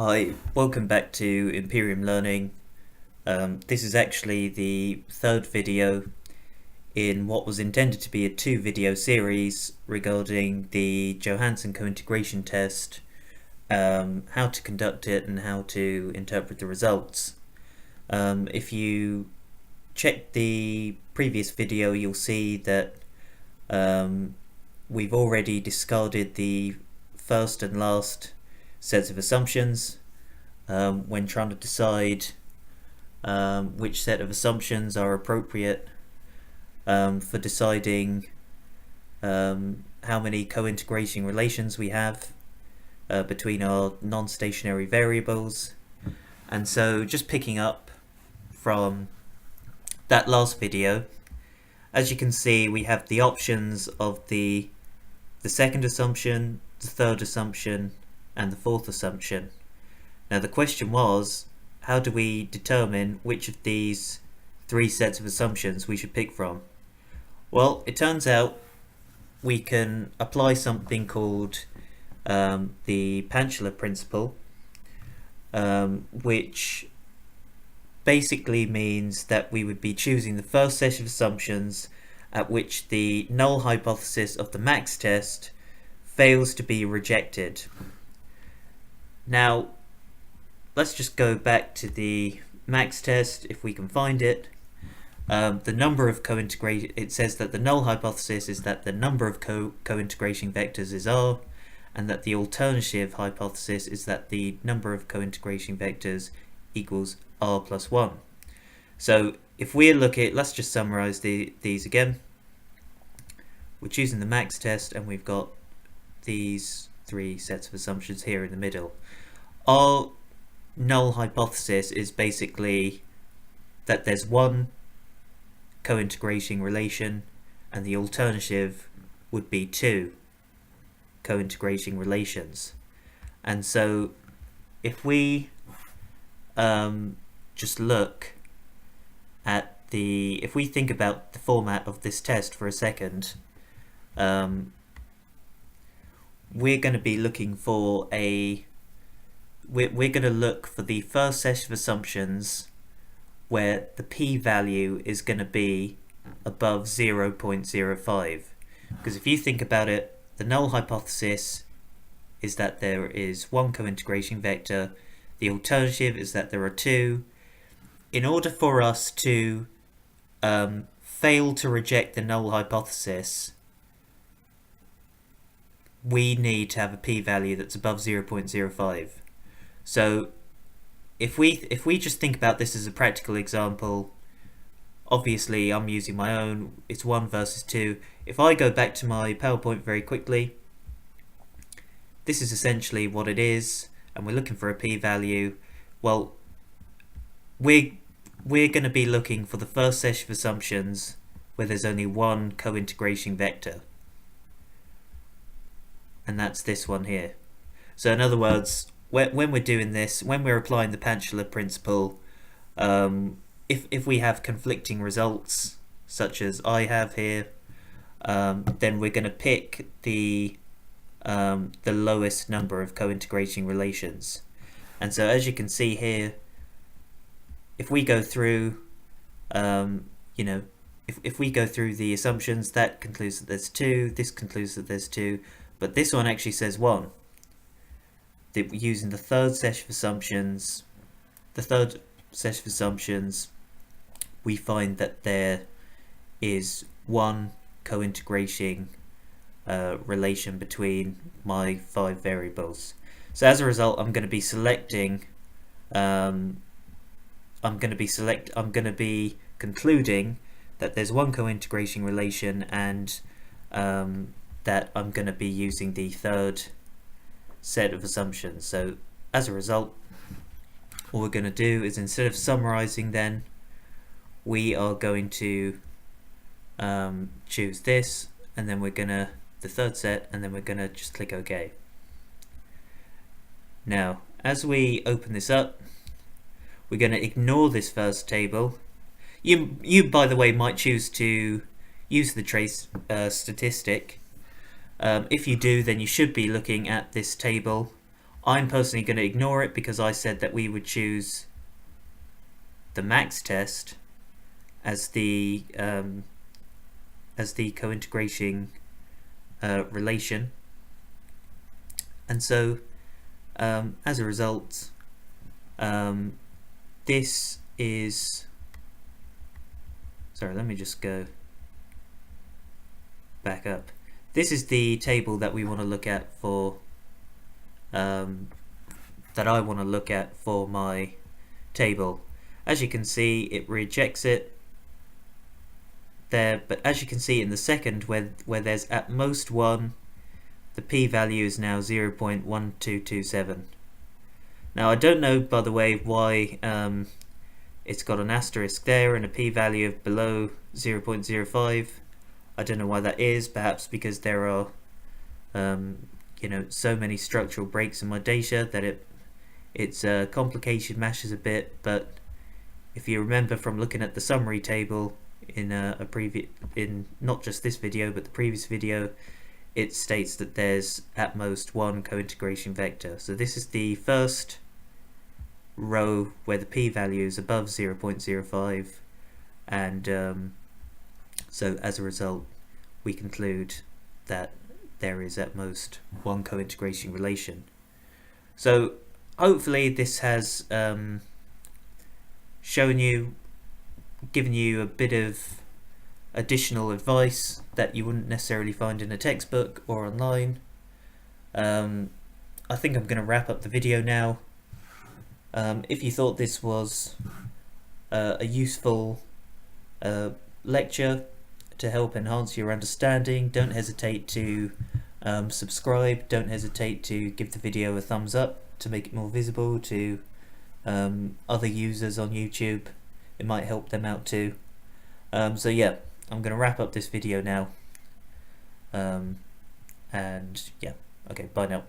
Hi, welcome back to Imperium Learning. This is actually the third video in what was intended to be a two-video series regarding the Johansen cointegration test, how to conduct it and how to interpret the results. If you check the previous video, you'll see that we've already discarded the first and last sets of assumptions when trying to decide which set of assumptions are appropriate for deciding how many co-integrating relations we have between our non-stationary variables. And so just picking up from that last video, as you can see, we have the options of the second assumption, the third assumption, and the fourth assumption. Now the question was, how do we determine which of these three sets of assumptions we should pick from? Well, it turns out we can apply something called the Pantschler principle, which basically means that we would be choosing the first set of assumptions at which the null hypothesis of the max test fails to be rejected. Now, let's just go back to the max test if we can find it. The number of it says that the null hypothesis is that the number of co-integration vectors is R, and that the alternative hypothesis is that the number of co-integration vectors equals R plus 1. So if we look at, let's just summarize these again. We're choosing the max test and we've got these three sets of assumptions here in the middle. Our null hypothesis is basically that there's one co-integrating relation and the alternative would be two co-integrating relations. And so if we just look at if we think about the format of this test for a second, we're going to be looking for we're going to look for the first set of assumptions where the p-value is going to be above 0.05. Because if you think about it, the null hypothesis is that there is one co-integration vector. The alternative is that there are two. In order for us to fail to reject the null hypothesis, we need to have a p-value that's above 0.05. So if we just think about this as a practical example, obviously I'm using my own, it's 1 versus 2. If I go back to my PowerPoint very quickly, this is essentially what it is, and we're looking for a p-value. Well, we're going to be looking for the first set of assumptions where there's only one co-integration vector, and that's this one here. So in other words, when we're doing this, when we're applying the Pantschler principle, if we have conflicting results, such as I have here, then we're going to pick the lowest number of co-integrating relations. And so as you can see here, if we go through, if we go through the assumptions, that concludes that there's two, this concludes that there's two, but this one actually says one. That we're using the third set of assumptions, we find that there is one co-integrating relation between my 5 variables. So as a result, I'm going to be selecting. I'm going to be concluding that there's one co-integrating relation, and that I'm going to be using the third set of assumptions. So as a result, all we're going to do is, instead of summarizing, then we are going to choose this, and then we're going to the third set, and then we're going to just click OK. Now as we open this up, we're going to ignore this first table. You by the way might choose to use the trace statistic. If you do, then you should be looking at this table I'm personally going to ignore it because I said that we would choose the max test as the cointegration relation, and so as a result, this is, sorry, let me just go back up. This is the table that we want to look at for that I want to look at for my table. As you can see, it rejects it there, but as you can see in the second, where there's at most 1, the p-value is now 0.1227. Now I don't know, by the way, why it's got an asterisk there and a p-value of below 0.05. I don't know why that is. Perhaps because there are so many structural breaks in my data that its complication mashes a bit. But if you remember from looking at the summary table in in not just this video but the previous video, it states that there's at most 1 cointegration vector. So this is the first row where the p-value is above 0.05, and so as a result we conclude that there is at most 1 cointegration relation. So hopefully this has given you a bit of additional advice that you wouldn't necessarily find in a textbook or online. I think I'm going to wrap up the video now. If you thought this was a useful lecture to help enhance your understanding, don't hesitate to subscribe. Don't hesitate to give the video a thumbs up to make it more visible to other users on YouTube. It might help them out too. So yeah, I'm going to wrap up this video now. And yeah, okay, bye now.